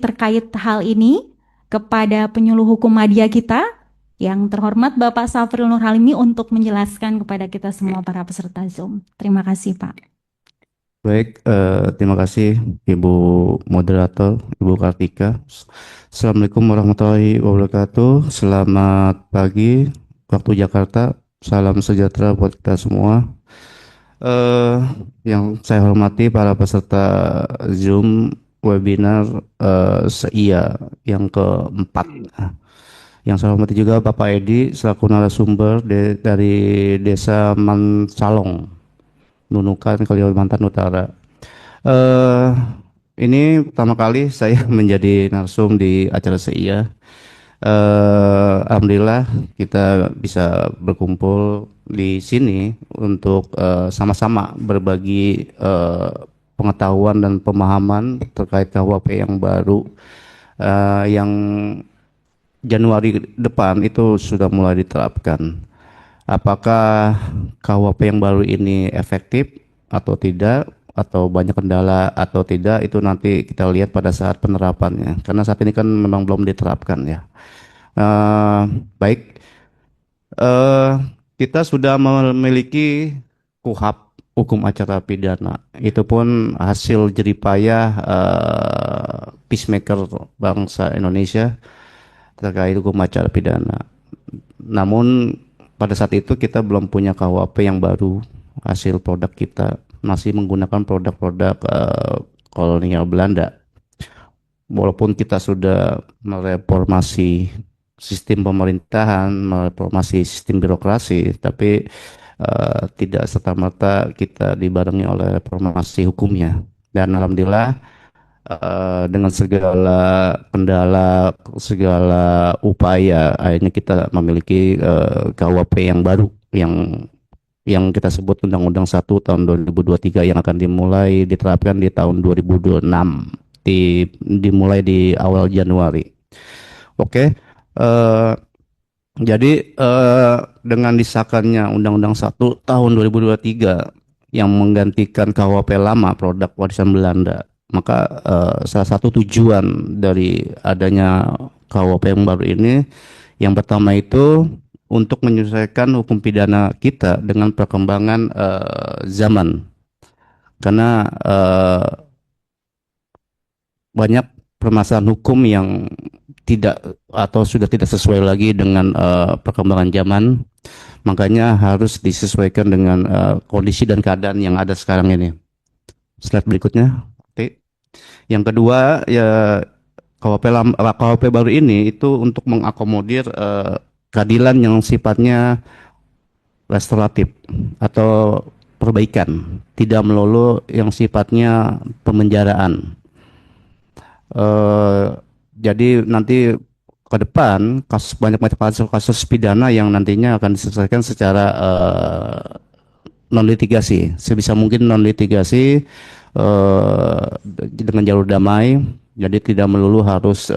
terkait hal ini kepada penyuluh hukum media kita yang terhormat Bapak Safril Nur Halimi untuk menjelaskan kepada kita semua para peserta Zoom. Terima kasih, Pak. Baik, terima kasih Ibu Moderator, Ibu Kartika. Assalamualaikum warahmatullahi wabarakatuh. Selamat pagi waktu Jakarta. Salam sejahtera buat kita semua. Eh, yang saya hormati para peserta Zoom webinar SEIA yang keempat. Yang saya hormati juga Bapak Edi selaku narasumber dari Desa Mansalong, Nunukan, Kalimantan Utara. eh ini pertama kali saya menjadi narsum di acara SEIA. Alhamdulillah kita bisa berkumpul di sini untuk sama-sama berbagi pengetahuan dan pemahaman terkait KUHP yang baru yang Januari depan itu sudah mulai diterapkan. Apakah KUHP yang baru ini efektif atau tidak, atau banyak kendala atau tidak, itu nanti kita lihat pada saat penerapannya. Karena saat ini kan memang belum diterapkan ya. Eh, Baik, eh, kita sudah memiliki KUHP, hukum acara pidana. Itu pun hasil jeripayah peacemaker bangsa Indonesia terkait hukum acara pidana. Namun pada saat itu kita belum punya KUHP yang baru, hasil produk kita masih menggunakan produk-produk kolonial Belanda. Walaupun kita sudah mereformasi sistem pemerintahan, mereformasi sistem birokrasi, tapi tidak serta-merta kita dibarengi oleh reformasi hukumnya. Dan alhamdulillah dengan segala kendala, segala upaya, akhirnya kita memiliki KUHP yang baru, yang kita sebut Undang-Undang 1 tahun 2023 yang akan dimulai diterapkan di tahun 2026, dimulai di awal Januari. Oke, eh, jadi dengan disahkannya Undang-Undang 1 tahun 2023 yang menggantikan KUHP lama, produk warisan Belanda, maka salah satu tujuan dari adanya KUHP yang baru ini, yang pertama itu untuk menyesuaikan hukum pidana kita dengan perkembangan zaman. Karena banyak permasalahan hukum yang tidak atau sudah tidak sesuai lagi dengan perkembangan zaman, makanya harus disesuaikan dengan kondisi dan keadaan yang ada sekarang ini. Slide berikutnya. Oke. Yang kedua ya, KUHP baru ini itu untuk mengakomodir keadilan yang sifatnya restoratif atau perbaikan, tidak melulu yang sifatnya pemenjaraan. eh, jadi nanti ke depan banyak kasus pidana yang nantinya akan diselesaikan secara non litigasi, sebisa mungkin non litigasi, dengan jalur damai, jadi tidak melulu harus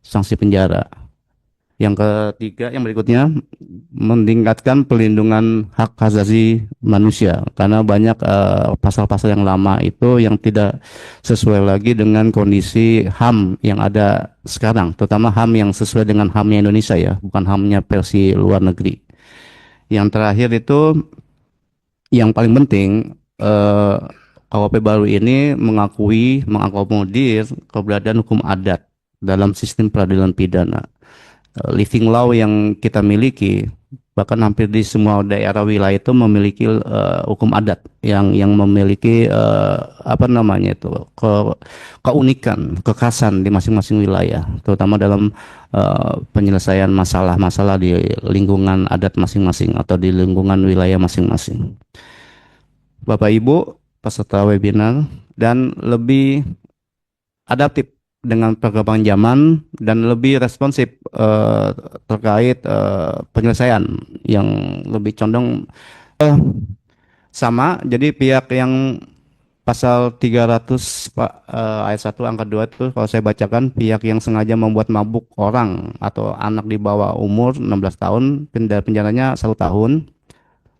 sanksi penjara. Yang ketiga, yang berikutnya, meningkatkan pelindungan hak asasi manusia, karena banyak pasal-pasal yang lama itu yang tidak sesuai lagi dengan kondisi HAM yang ada sekarang, terutama HAM yang sesuai dengan HAM-nya Indonesia ya, bukan HAM-nya versi luar negeri. Yang terakhir itu, yang paling penting, eh, KUHP baru ini mengakomodir keberadaan hukum adat dalam sistem peradilan pidana. Living law yang kita miliki, bahkan hampir di semua daerah wilayah itu memiliki hukum adat yang memiliki apa namanya itu, keunikan, kekhasan di masing-masing wilayah, terutama dalam penyelesaian masalah-masalah di lingkungan adat masing-masing atau di lingkungan wilayah masing-masing. Bapak Ibu peserta webinar, dan lebih adaptif dengan perkembangan zaman dan lebih responsif terkait penyelesaian yang lebih condong eh, sama. Jadi pihak yang pasal 300 ayat 1 angka 2 itu kalau saya bacakan, pihak yang sengaja membuat mabuk orang atau anak di bawah umur 16 tahun, penjaranya 1 tahun.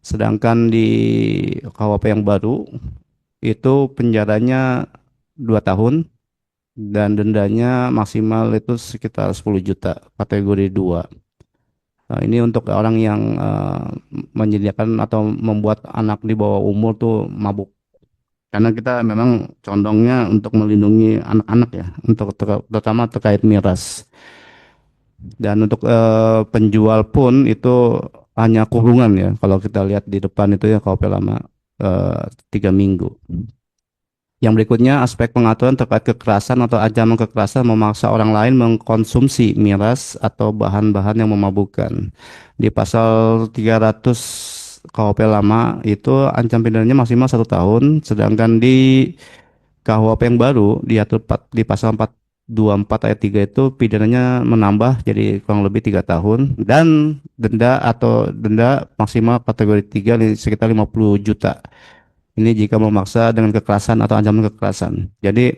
Sedangkan di KUHP yang baru itu penjaranya 2 tahun. dan dendanya maksimal itu sekitar 10 juta kategori 2. Nah, ini untuk orang yang menyediakan atau membuat anak di bawah umur tuh mabuk. Karena kita memang condongnya untuk melindungi anak-anak ya, untuk terutama terkait miras. Dan untuk penjual pun itu hanya kurungan ya. Kalau kita lihat di depan itu ya KUP lama 3 minggu. Yang berikutnya aspek pengaturan terkait kekerasan atau ancaman kekerasan memaksa orang lain mengkonsumsi miras atau bahan-bahan yang memabukkan. Di pasal 300 KUP lama itu ancam pidananya maksimal 1 tahun, sedangkan di KUHP yang baru diatur di pasal 424 ayat 3 itu pidananya menambah jadi kurang lebih 3 tahun dan denda atau denda maksimal kategori 3 sekitar 50 juta. Ini jika memaksa dengan kekerasan atau ancaman kekerasan. Jadi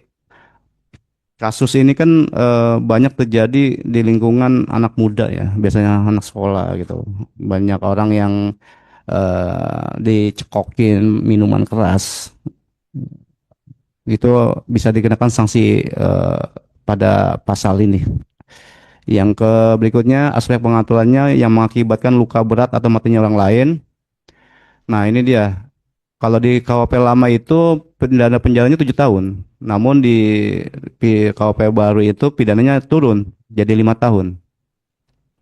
kasus ini kan banyak terjadi di lingkungan anak muda ya, biasanya anak sekolah gitu. Banyak orang yang dicekokin minuman keras, itu bisa dikenakan sanksi pada pasal ini. Yang ke berikutnya aspek pengaturannya yang mengakibatkan luka berat atau matinya orang lain. Nah ini dia. Kalau di KUHP lama itu pidana penjaranya 7 tahun. Namun di KUHP baru itu pidananya turun jadi 5 tahun.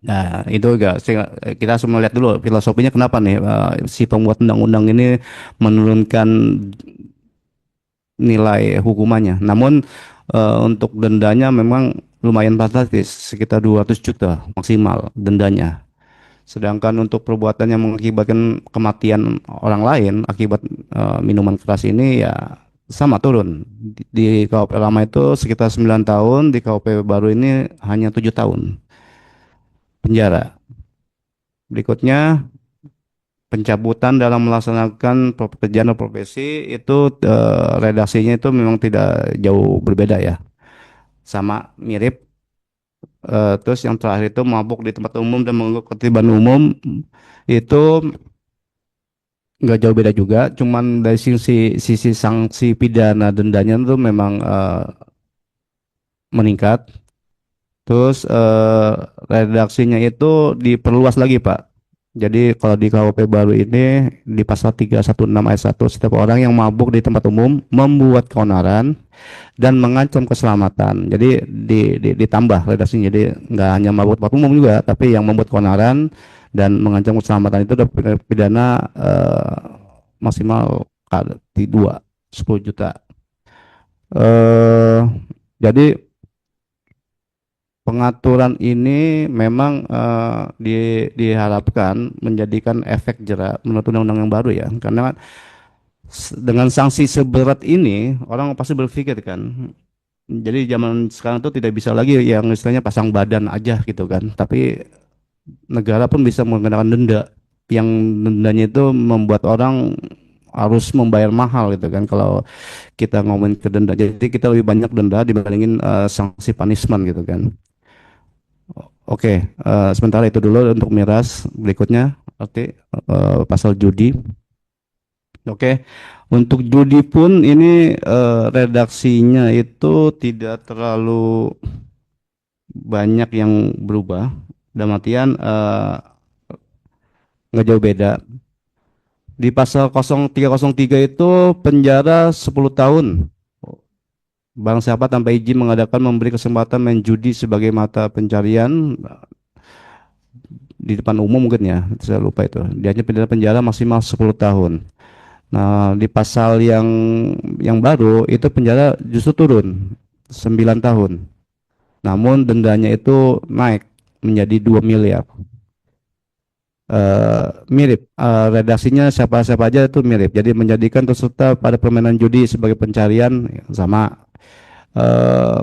Nah, itu enggak kita harus melihat dulu filosofinya kenapa nih si pembuat undang-undang ini menurunkan nilai hukumannya. Namun untuk dendanya memang lumayan fantastis, sekitar 200 juta maksimal dendanya. Sedangkan untuk perbuatan yang mengakibatkan kematian orang lain akibat minuman keras ini ya sama turun. Di KUHP lama itu sekitar 9 tahun, di KUHP baru ini hanya 7 tahun penjara. Berikutnya pencabutan dalam melaksanakan pekerjaan atau profesi itu redaksinya itu memang tidak jauh berbeda ya, sama mirip. Terus yang terakhir itu mabuk di tempat umum dan mengganggu ketertiban umum itu nggak jauh beda juga, cuman dari sisi sanksi pidana dendanya itu memang meningkat. Terus redaksinya itu diperluas lagi Pak. Jadi kalau di KUHP baru ini di pasal 316 ayat 1, setiap orang yang mabuk di tempat umum membuat keonaran dan mengancam keselamatan. Jadi ditambah redaksinya. Jadi nggak hanya mabuk tempat umum juga, tapi yang membuat keonaran dan mengancam keselamatan itu ada pidana maksimal kali 2, 10 juta. Jadi pengaturan ini memang diharapkan menjadikan efek jera menurut undang-undang yang baru ya, karena dengan sanksi seberat ini orang pasti berpikir kan. Jadi zaman sekarang tuh tidak bisa lagi yang istilahnya pasang badan aja gitu kan, tapi negara pun bisa mengenakan denda yang dendanya itu membuat orang harus membayar mahal gitu kan kalau kita ngomongin ke denda. Jadi kita lebih banyak denda dibandingin sanksi punishment gitu kan. Oke, sementara itu dulu untuk miras. Berikutnya, oke, pasal judi. Oke, untuk judi pun ini redaksinya itu tidak terlalu banyak yang berubah. Dalam artian nggak jauh beda. Di pasal 0303 itu penjara 10 tahun. Barang siapa tanpa izin mengadakan memberi kesempatan main judi sebagai mata pencarian di depan umum mungkin ya, saya lupa itu. Dia hanya pidana penjara maksimal 10 tahun. Nah, di pasal yang baru itu penjara justru turun 9 tahun. Namun dendanya itu naik menjadi 2 miliar. Mirip redaksinya siapa-siapa aja itu mirip. Jadi menjadikan peserta pada permainan judi sebagai pencarian sama,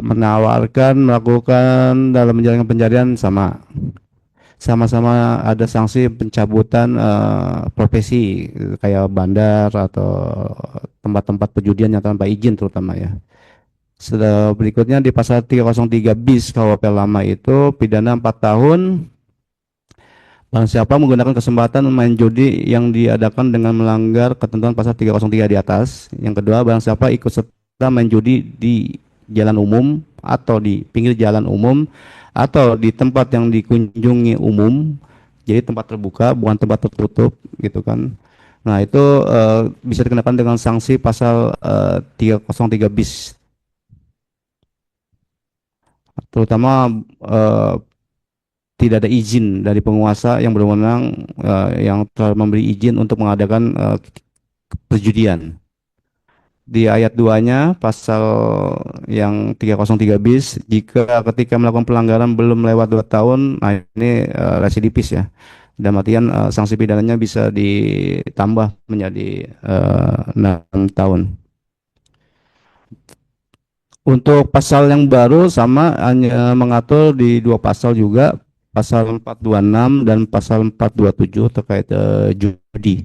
menawarkan melakukan dalam menjalankan pencarian sama-sama ada sanksi pencabutan profesi kayak bandar atau tempat-tempat perjudian yang tanpa izin terutama ya. Setelah berikutnya di pasal 303 bis KUHP lama itu pidana 4 tahun barang siapa menggunakan kesempatan main judi yang diadakan dengan melanggar ketentuan pasal 303 di atas. Yang kedua, barang siapa ikut serta main judi di jalan umum atau di pinggir jalan umum atau di tempat yang dikunjungi umum, jadi tempat terbuka bukan tempat tertutup gitu kan. Nah itu bisa dikenakan dengan sanksi pasal 303 bis, terutama eh, tidak ada izin dari penguasa yang berwenang yang telah memberi izin untuk mengadakan perjudian. Di ayat 2-nya pasal yang 303 bis, jika ketika melakukan pelanggaran belum lewat 2 tahun, nah ini residivis ya. Dan artian sanksi pidananya bisa ditambah menjadi 6 tahun. Untuk pasal yang baru sama, hanya mengatur di dua pasal juga, pasal 426 dan pasal 427 terkait judi.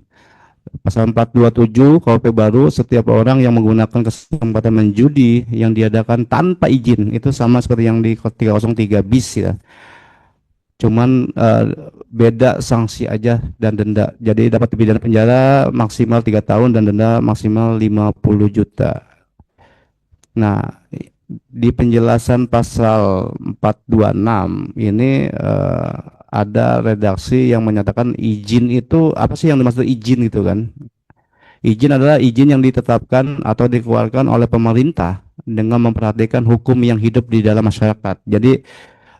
Pasal 427 KUHP baru, setiap orang yang menggunakan kesempatan menjudi yang diadakan tanpa izin, itu sama seperti yang di 303 bis ya. Cuman beda sanksi aja dan denda. Jadi dapat pidana penjara maksimal 3 tahun dan denda maksimal 50 juta. Nah, di penjelasan pasal 426 ini ada redaksi yang menyatakan izin itu apa sih yang dimaksud izin itu kan? Izin adalah izin yang ditetapkan atau dikeluarkan oleh pemerintah dengan memperhatikan hukum yang hidup di dalam masyarakat. Jadi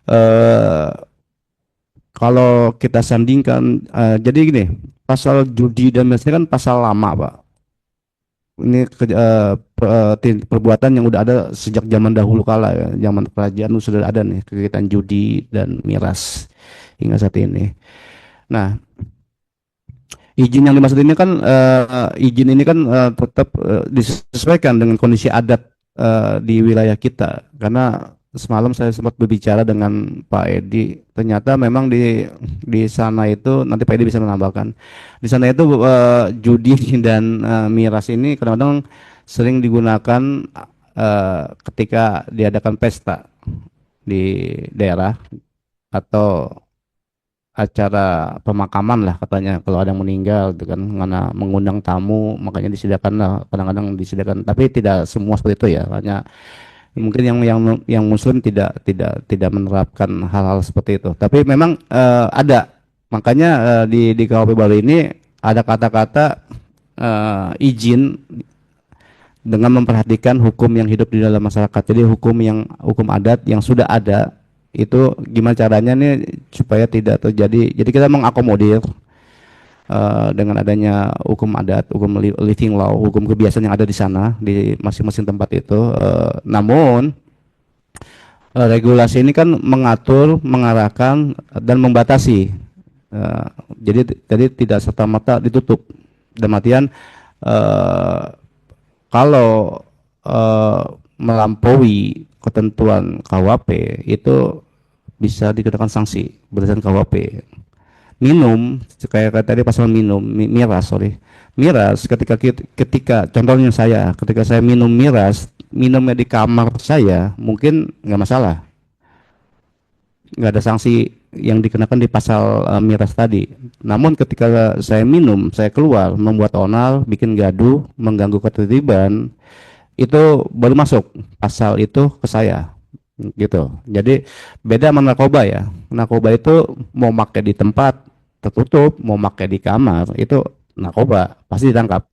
eh, kalau kita sandingkan, jadi gini, pasal judi dan misalnya kan pasal lama, Pak. Ini perbuatan yang udah ada sejak zaman dahulu kala ya, zaman kerajaan sudah ada nih kegiatan judi dan miras hingga saat ini. Nah, izin yang dimaksud ini kan izin ini kan tetap disesuaikan dengan kondisi adat di wilayah kita. Karena semalam saya sempat berbicara dengan Pak Edi, ternyata memang di sana itu, nanti Pak Edi bisa menambahkan, di sana itu judi dan miras ini kadang-kadang sering digunakan ketika diadakan pesta di daerah atau acara pemakaman lah katanya, kalau ada yang meninggal gitu kan, karena mengundang tamu makanya disediakan lah, kadang-kadang disediakan, tapi tidak semua seperti itu ya, hanya mungkin yang muslim tidak menerapkan hal-hal seperti itu, tapi memang ada, makanya di KUHP baru ini ada kata-kata izin dengan memperhatikan hukum yang hidup di dalam masyarakat. Jadi hukum adat yang sudah ada itu gimana caranya nih supaya tidak terjadi. Jadi kita mengakomodir dengan adanya hukum adat, hukum living law, hukum kebiasaan yang ada di sana di masing-masing tempat itu. Namun regulasi ini kan mengatur, mengarahkan dan membatasi. Eh, jadi tidak serta-merta ditutup. Dalam artian eh, kalau eh, melampaui ketentuan KUHP itu bisa dikenakan sanksi berdasarkan KUHP. Minum, kayak tadi pasal minum, miras, sorry, miras, ketika contohnya ketika saya minum miras, minumnya di kamar saya, mungkin nggak masalah, nggak ada sanksi yang dikenakan di pasal miras tadi. Namun ketika saya minum, saya keluar, membuat onar, bikin gaduh, mengganggu ketertiban, itu baru masuk pasal itu ke saya gitu. Jadi beda sama narkoba ya. Narkoba itu mau pakai di tempat tertutup, mau pakai di kamar, itu narkoba pasti ditangkap.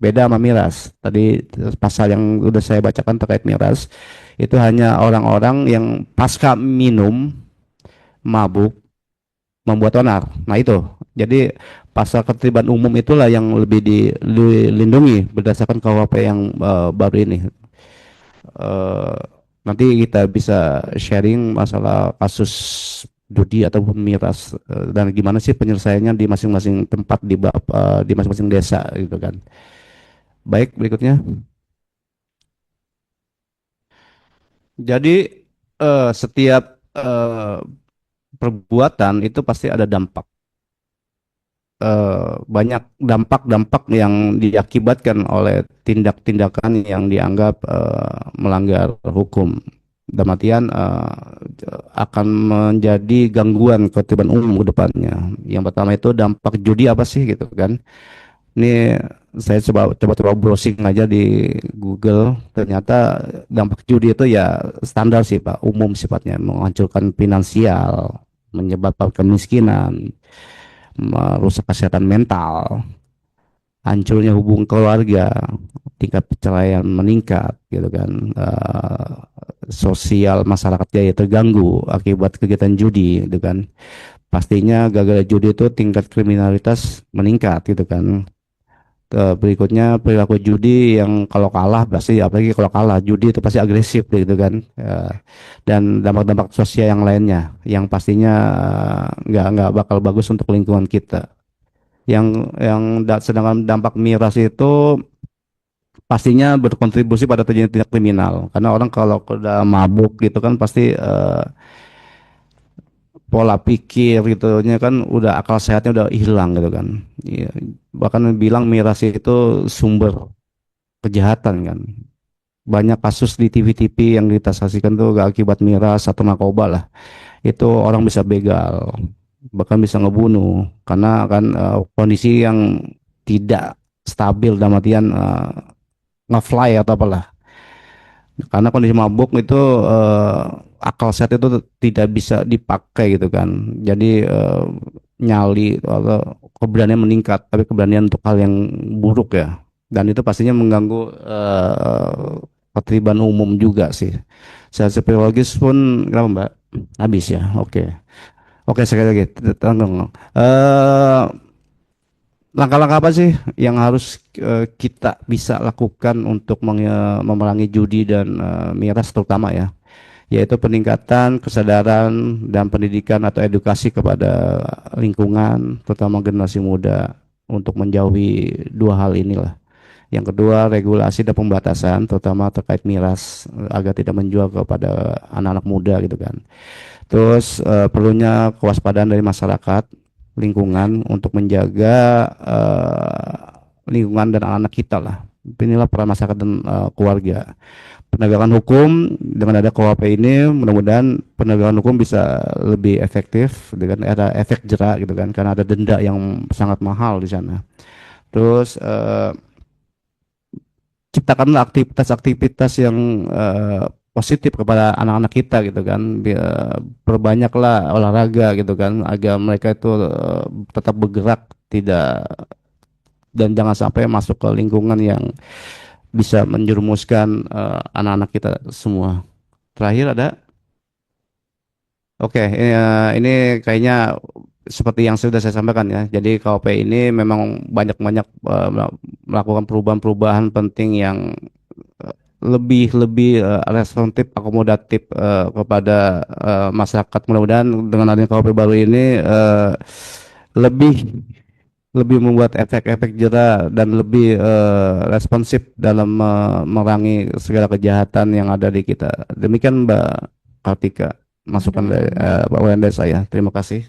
Beda sama miras. Tadi pasal yang udah saya bacakan terkait miras itu hanya orang-orang yang pasca minum mabuk membuat onar. Nah itu. Jadi pasal ketertiban umum itulah yang lebih dilindungi berdasarkan KUHP yang baru ini. Eh, Nanti kita bisa sharing masalah kasus judi ataupun miras dan gimana sih penyelesaiannya di masing-masing tempat di masing-masing desa gitu kan. Baik, berikutnya. Jadi setiap perbuatan itu pasti ada dampak. Banyak dampak-dampak yang diakibatkan oleh tindak-tindakan yang dianggap melanggar hukum. Dalam artian akan menjadi gangguan ketertiban umum ke depannya. Yang pertama itu dampak judi apa sih gitu kan. Ini saya coba browsing aja di Google, ternyata dampak judi itu ya standar sih Pak, umum sifatnya, menghancurkan finansial, menyebabkan kemiskinan, merusak kesehatan mental, hancurnya hubungan keluarga, tingkat perceraian meningkat gitu kan. Sosial masyarakat jaya terganggu akibat kegiatan judi gitu kan. Pastinya gagal judi itu tingkat kriminalitas meningkat gitu kan. Berikutnya perilaku judi yang kalau kalah pasti, apalagi kalau kalah judi itu pasti agresif gitu kan. Dan dampak-dampak sosial yang lainnya yang pastinya nggak bakal bagus untuk lingkungan kita. Sedangkan dampak miras itu pastinya berkontribusi pada terjadinya tindak kriminal, karena orang kalau udah mabuk gitu kan pasti pola pikir gitu nya kan udah, akal sehatnya udah hilang gitu kan. Iya, bahkan bilang miras itu sumber kejahatan kan. Banyak kasus di TV-TV yang ditaksasikan tuh gak akibat miras atau narkoba lah, itu orang bisa begal, bahkan bisa ngebunuh karena kan kondisi yang tidak stabil, dalam artian nge-fly atau apalah. Karena kondisi mabuk itu akal sehat itu tidak bisa dipakai gitu kan. Jadi nyali atau keberanian meningkat, tapi keberanian untuk hal yang buruk ya. Dan itu pastinya mengganggu ketertiban umum juga sih. Secara psikologis pun kenapa Mbak? Habis ya. Oke. Oke, sekali lagi. Tanggung. Langkah-langkah apa sih yang harus kita bisa lakukan untuk memerangi judi dan miras terutama ya, yaitu peningkatan kesadaran dan pendidikan atau edukasi kepada lingkungan, terutama generasi muda, untuk menjauhi dua hal inilah. Yang kedua, regulasi dan pembatasan, terutama terkait miras, agar tidak menjual kepada anak-anak muda gitu kan. Terus perlunya kewaspadaan dari masyarakat lingkungan untuk menjaga lingkungan dan anak-anak kita lah. Inilah peran masyarakat dan keluarga. Penegakan hukum, dengan ada KUHP ini mudah-mudahan penegakan hukum bisa lebih efektif dengan ada efek jerak gitu kan, karena ada denda yang sangat mahal di sana. Terus ciptakanlah aktivitas-aktivitas yang positif kepada anak-anak kita gitu kan. Perbanyaklah olahraga gitu kan, agar mereka itu tetap bergerak, tidak, dan jangan sampai masuk ke lingkungan yang bisa menjerumuskan anak-anak kita semua. Terakhir ada, oke, ini kayaknya seperti yang sudah saya sampaikan ya. Jadi KOP ini memang banyak-banyak melakukan perubahan-perubahan penting yang lebih lebih responsif, akomodatif kepada masyarakat. Mudah-mudahan dengan adanya KOP baru ini lebih lebih membuat efek-efek jera dan lebih responsif dalam memerangi segala kejahatan yang ada di kita. Demikian Mbak Kartika, masukan dari Pak Wenda saya. Terima kasih.